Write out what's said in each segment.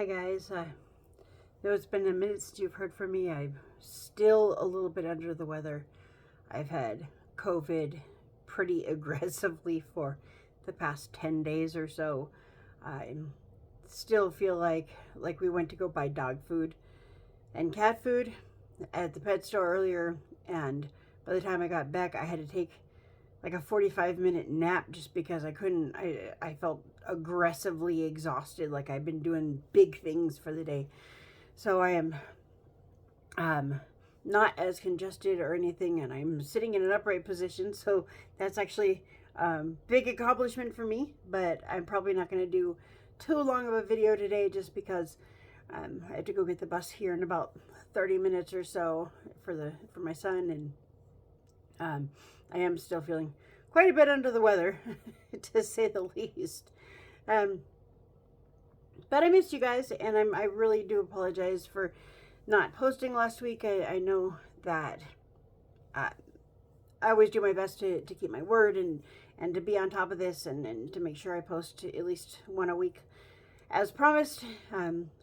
Hi guys, know it's been a minute since you've heard from me. I'm still a little bit under the weather. I've had COVID pretty aggressively for the past 10 days or so. I still feel like we went to go buy dog food and cat food at the pet store earlier, and by the time I got back I had to take like a 45-minute nap just because I felt aggressively exhausted, like I've been doing big things for the day. So I am not as congested or anything, and I'm sitting in an upright position, so that's actually big accomplishment for me. But I'm probably not going to do too long of a video today just because I have to go get the bus here in about 30 minutes or so for my son, and I am still feeling quite a bit under the weather, to say the least. But I missed you guys, and I really do apologize for not posting last week. I know that I always do my best to keep my word and to be on top of this and to make sure I post at least one a week as promised.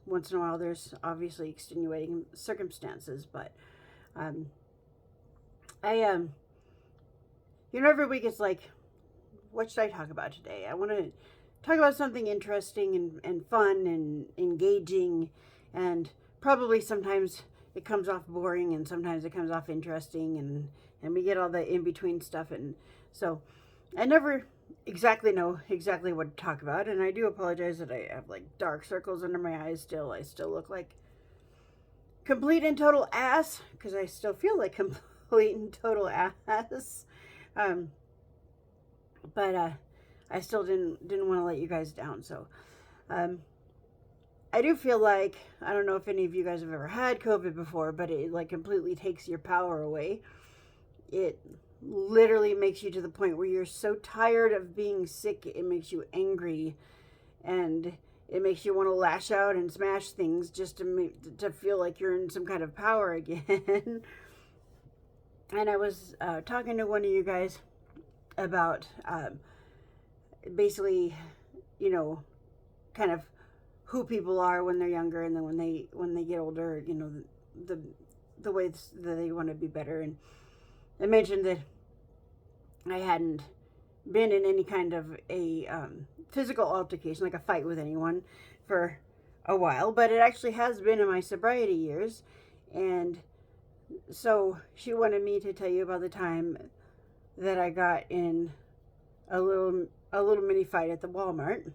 Once in a while there's obviously extenuating circumstances, but every week it's like, what should I talk about today? I want to talk about something interesting and fun and engaging, and probably sometimes it comes off boring and sometimes it comes off interesting, and we get all the in-between stuff, and so I never exactly know exactly what to talk about, and I do apologize that I have like dark circles under my eyes still. I still look like complete and total ass because I still feel like complete and total ass. But I still didn't want to let you guys down. So I do feel like, I don't know if any of you guys have ever had COVID before, but it like completely takes your power away. It literally makes you to the point where you're so tired of being sick, it makes you angry, and it makes you want to lash out and smash things just to feel like you're in some kind of power again. And I was talking to one of you guys about basically, kind of who people are when they're younger, and then when they get older, the ways that they want to be better. And I mentioned that I hadn't been in any kind of a physical altercation, like a fight with anyone, for a while, but it actually has been in my sobriety years. And so she wanted me to tell you about the time that I got in a little mini fight at the Walmart.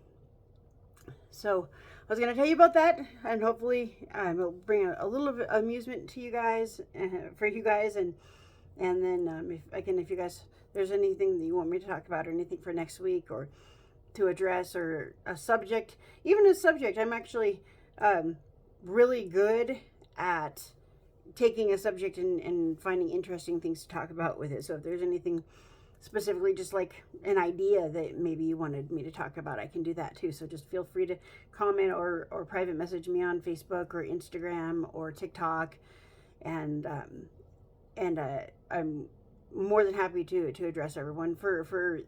So I was going to tell you about that, and hopefully it'll bring a little bit of amusement to you guys, for you guys, and then if you guys, there's anything that you want me to talk about or anything for next week or to address, or a subject, even a subject, I'm actually really good at taking a subject and finding interesting things to talk about with it. So if there's anything specifically, just like an idea that maybe you wanted me to talk about, I can do that too. So just feel free to comment or private message me on Facebook or Instagram or TikTok, and I'm more than happy to address everyone. For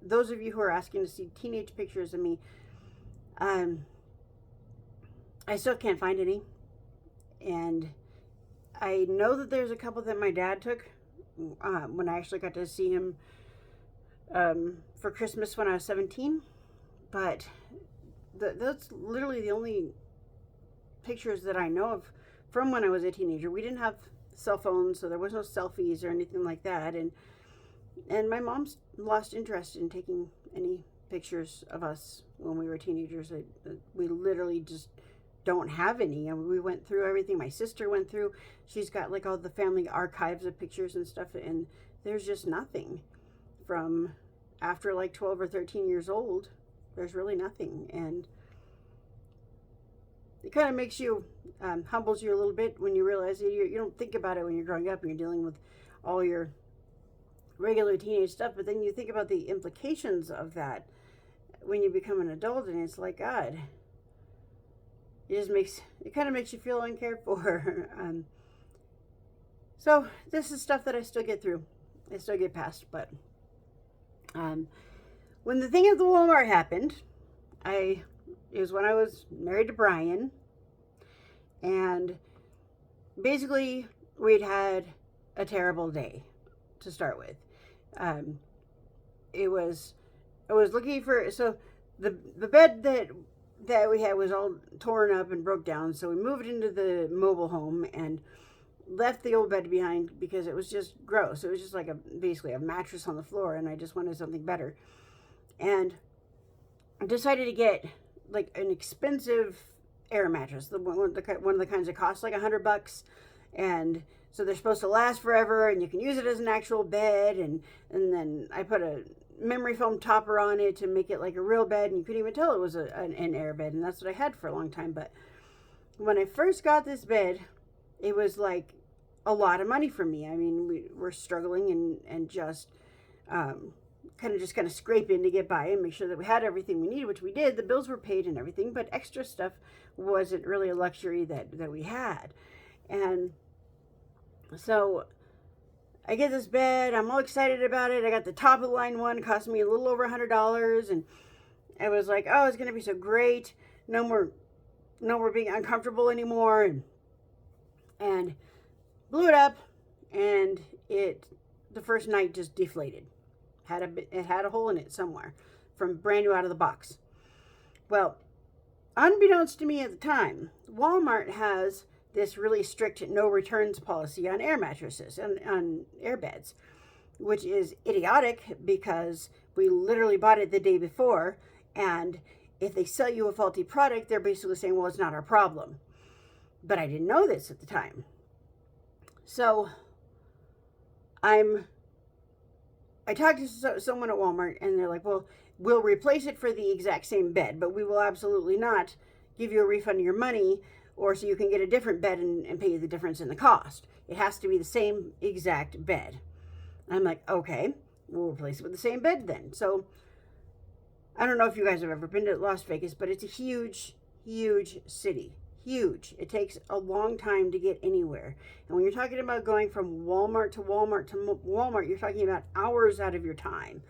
those of you who are asking to see teenage pictures of me, I still can't find any, and I know that there's a couple that my dad took when I actually got to see him for Christmas when I was 17, but that's literally the only pictures that I know of from when I was a teenager. We didn't have cell phones, so there was no selfies or anything like that, and my mom's lost interest in taking any pictures of us when we were teenagers. We literally just don't have any. And we went through everything my sister went through. She's got like all the family archives of pictures and stuff, and there's just nothing from after like 12 or 13 years old. There's really nothing, and it kind of makes you humbles you a little bit when you realize that you don't think about it when you're growing up and you're dealing with all your regular teenage stuff, but then you think about the implications of that when you become an adult, and it's like, God, it kind of makes you feel uncared for. So this is stuff that I still get through. I still get past. But when the thing at the Walmart happened, it was when I was married to Brian, And basically, we'd had a terrible day to start with. Um, it was I was looking for, so the bed that we had was all torn up and broke down. So we moved into the mobile home and left the old bed behind because it was just gross. It was just like basically a mattress on the floor, and I just wanted something better. And I decided to get like an expensive air mattress, one of the kinds that costs like $100, and so they're supposed to last forever, and you can use it as an actual bed. And then I put a memory foam topper on it to make it like a real bed, and you couldn't even tell it was an air bed, and that's what I had for a long time. But when I first got this bed, it was like a lot of money for me. I mean, we were struggling and just kind of scraping to get by and make sure that we had everything we needed, which we did. The bills were paid and everything, but extra stuff wasn't really a luxury that we had. And so I get this bed. I'm all excited about it. I got the top of the line one. It cost me a little over $100, and I was like, "Oh, it's gonna be so great. No more being uncomfortable anymore." And blew it up, and the first night just deflated. It had a hole in it somewhere from brand new out of the box. Well, unbeknownst to me at the time, Walmart has this really strict no returns policy on air mattresses and on air beds, which is idiotic because we literally bought it the day before, and if they sell you a faulty product, they're basically saying, well, it's not our problem. But I didn't know this at the time. So I talked to someone at Walmart, and they're like, well, we'll replace it for the exact same bed, but we will absolutely not give you a refund of your money, or so you can get a different bed and pay you the difference in the cost. It has to be the same exact bed. I'm like, okay, we'll replace it with the same bed then. So I don't know if you guys have ever been to Las Vegas, but it's a huge, huge city. Huge. It takes a long time to get anywhere. And when you're talking about going from Walmart to Walmart to Walmart, you're talking about hours out of your time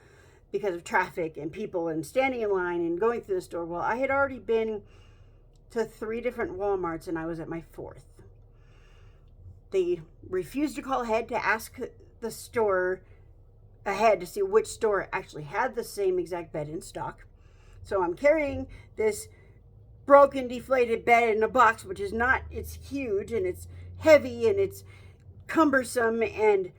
because of traffic and people and standing in line and going through the store. Well, I had already been to 3 different Walmarts, and I was at my 4th. They refused to call ahead to ask the store ahead to see which store actually had the same exact bed in stock. So I'm carrying this broken, deflated bed in a box, which is not, it's huge and it's heavy and it's cumbersome, and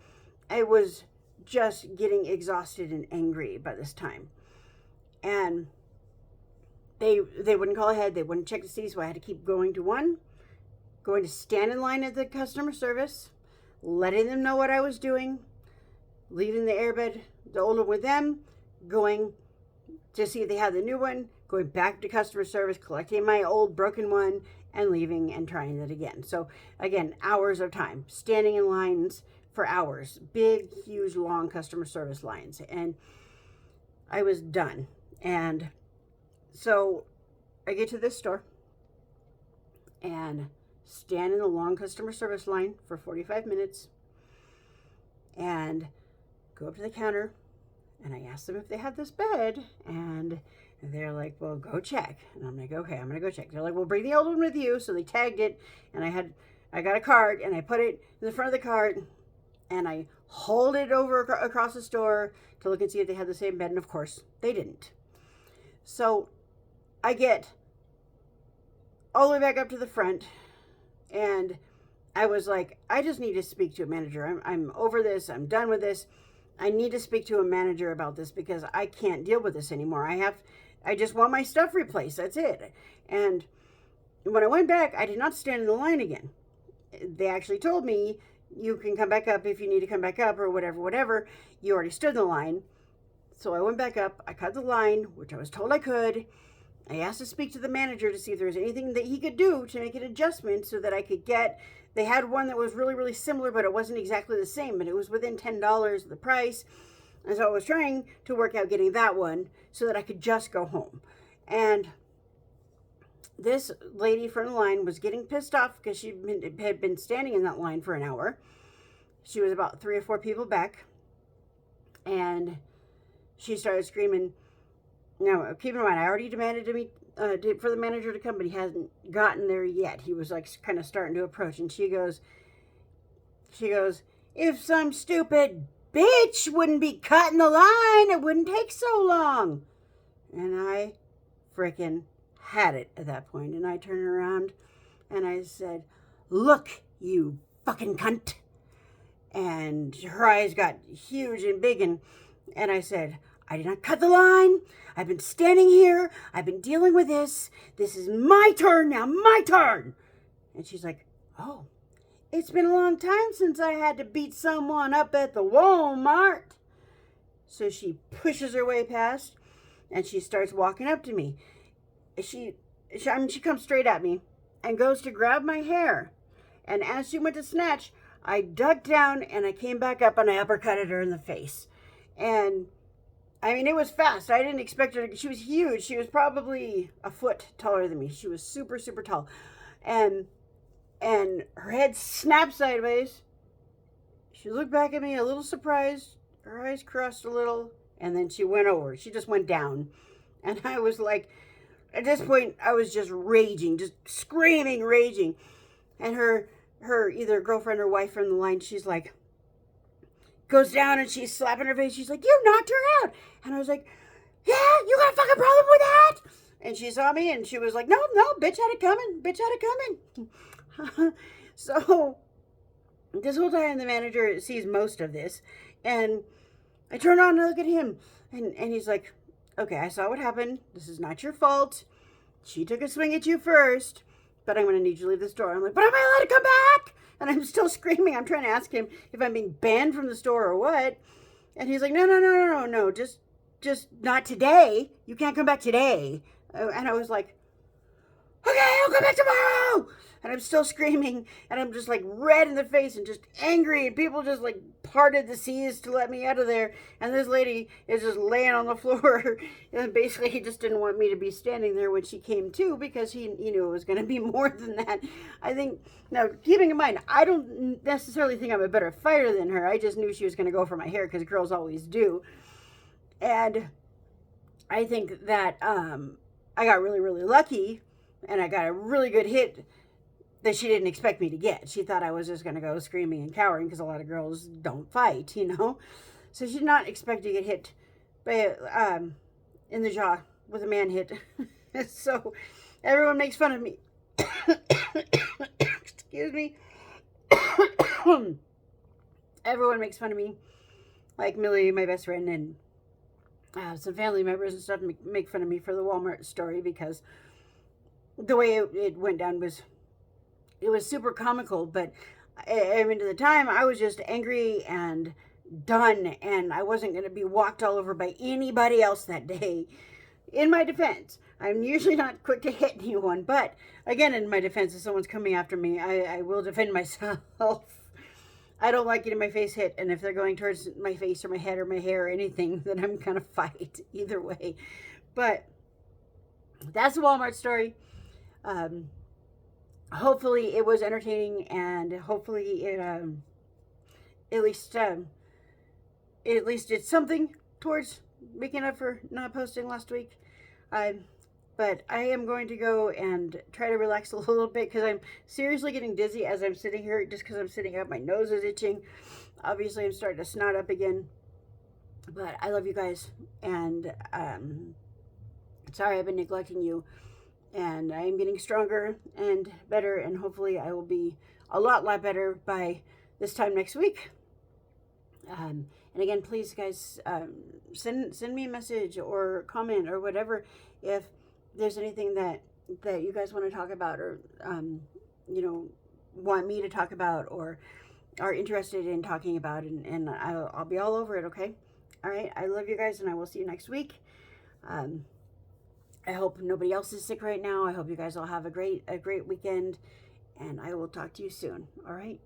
I was just getting exhausted and angry by this time. And they wouldn't call ahead, they wouldn't check to see, so I had to keep going to stand in line at the customer service, letting them know what I was doing, leaving the airbed, the old one with them, going to see if they had the new one, going back to customer service, collecting my old broken one, and leaving and trying it again. So again, hours of time, standing in lines for hours, big, huge, long customer service lines. And I was done. And so I get to this store and stand in the long customer service line for 45 minutes and go up to the counter, and I asked them if they had this bed, and they're like, well, go check. And I'm like, okay, I'm going to go check. They're like, well, bring the old one with you. So they tagged it, and I got a cart, and I put it in the front of the cart, and I hauled it over across the store to look and see if they had the same bed. And of course they didn't. So I get all the way back up to the front, and I was like, I just need to speak to a manager. I'm over this. I'm done with this. I need to speak to a manager about this because I can't deal with this anymore. I just want my stuff replaced. That's it. And when I went back, I did not stand in the line again. They actually told me, you can come back up if you need to come back up or whatever. You already stood in the line. So I went back up. I cut the line, which I was told I could. I asked to speak to the manager to see if there was anything that he could do to make an adjustment so that I could get, they had one that was really, really similar, but it wasn't exactly the same, but it was within $10 of the price. And so I was trying to work out getting that one so that I could just go home. And this lady from the line was getting pissed off because she had been standing in that line for an hour. She was about 3 or 4 people back. And she started screaming, Now, keep in mind, I already demanded to meet for the manager to come, but he hasn't gotten there yet. He was like kind of starting to approach, and she goes, if some stupid bitch wouldn't be cutting the line, it wouldn't take so long. And I frickin' had it at that point, and I turned around and I said, look, you fucking cunt. And her eyes got huge and big, and I said, I did not cut the line. I've been standing here. I've been dealing with this. This is my turn now, my turn. And she's like, oh, it's been a long time since I had to beat someone up at the Walmart. So she pushes her way past, and she starts walking up to me. She comes straight at me and goes to grab my hair. And as she went to snatch, I ducked down and I came back up and I uppercutted her in the face. And I mean, it was fast. I didn't expect her. She was huge. She was probably a foot taller than me. She was super, super tall. And her head snapped sideways. She looked back at me a little surprised. Her eyes crossed a little. And then she went over. She just went down. And I was like, at this point, I was just raging, just screaming, raging. And her either girlfriend or wife from the line, she's like, goes down and she's slapping her face. She's like, you knocked her out. And I was like, yeah, you got a fucking problem with that? And she saw me and she was like, no, bitch had it coming. Bitch had it coming. So this whole time the manager sees most of this. And I turn on and look at him. And he's like, okay, I saw what happened. This is not your fault. She took a swing at you first. But I'm going to need you to leave the store. I'm like, but am I allowed to come back? And I'm still screaming. I'm trying to ask him if I'm being banned from the store or what. And he's like, no. Just not today. You can't come back today. And I was like, okay, I'll come back tomorrow. And I'm still screaming. And I'm just like red in the face and just angry. And people just like parted the seas to let me out of there. And this lady is just laying on the floor. And basically he just didn't want me to be standing there when she came to, because he knew it was going to be more than that. I think, now keeping in mind, I don't necessarily think I'm a better fighter than her. I just knew she was going to go for my hair, because girls always do. And I think that I got really, really lucky. And I got a really good hit that she didn't expect me to get. She thought I was just going to go screaming and cowering, because a lot of girls don't fight, So she did not expect to get hit by in the jaw with a man hit. So everyone makes fun of me. Excuse me. Everyone makes fun of me. Like Millie, my best friend, and some family members and stuff make fun of me for the Walmart story, because the way it went down was super comical. But I mean, at the time, I was just angry and done, and I wasn't going to be walked all over by anybody else that day. In my defense, I'm usually not quick to hit anyone, but again, in my defense, if someone's coming after me, I will defend myself. I don't like getting my face hit, and if they're going towards my face or my head or my hair or anything, then I'm going to fight either way. But that's the Walmart story. Hopefully it was entertaining, and hopefully it at least did something towards making up for not posting last week. But I am going to go and try to relax a little bit, because I'm seriously getting dizzy as I'm sitting here. Just because I'm sitting up, my nose is itching. Obviously I'm starting to snot up again. But I love you guys, and sorry I've been neglecting you. And I am getting stronger and better, and hopefully I will be a lot better by this time next week. And again, please, guys, send me a message or comment or whatever if there's anything that you guys want to talk about, or want me to talk about, or are interested in talking about, and I'll be all over it. Okay, all right. I love you guys, and I will see you next week. I hope nobody else is sick right now. I hope you guys all have a great weekend, and I will talk to you soon. All right.